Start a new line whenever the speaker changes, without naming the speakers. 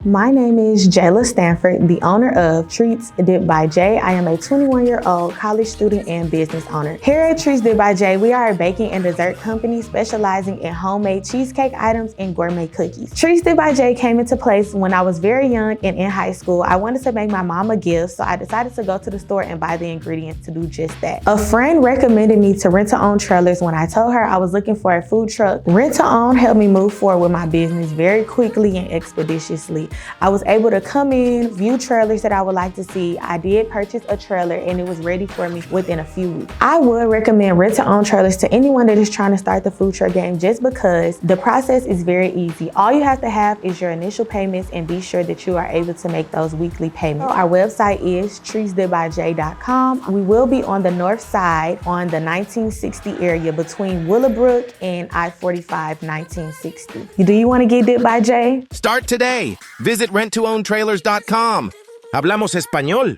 My name is Jayla Stanford, the owner of Treats Dipped by Jay. I am a 21-year-old college student and business owner. Here at Treats Dipped by Jay, we are a baking and dessert company specializing in homemade cheesecake items and gourmet cookies. Treats Dipped by Jay came into place when I was very young and in high school. I wanted to make my mom a gift, so I decided to go to the store and buy the ingredients to do just that. A friend recommended me to rent-to-own trailers when I told her I was looking for a food truck. Rent-to-own helped me move forward with my business very quickly and expeditiously. I was able to come in, view trailers that I would like to see. I did purchase a trailer and it was ready for me within a few weeks. I would recommend rent-to-own trailers to anyone that is trying to start the food truck game just because the process is very easy. All you have to have is your initial payments and be sure that you are able to make those weekly payments. Our website is treatsdippedbyjay.com. We will be on the north side on the 1960 area between Willowbrook and I-45 1960. Do you want to get dipped by Jay?
Start today. Visit renttoowntrailers.com. Hablamos español.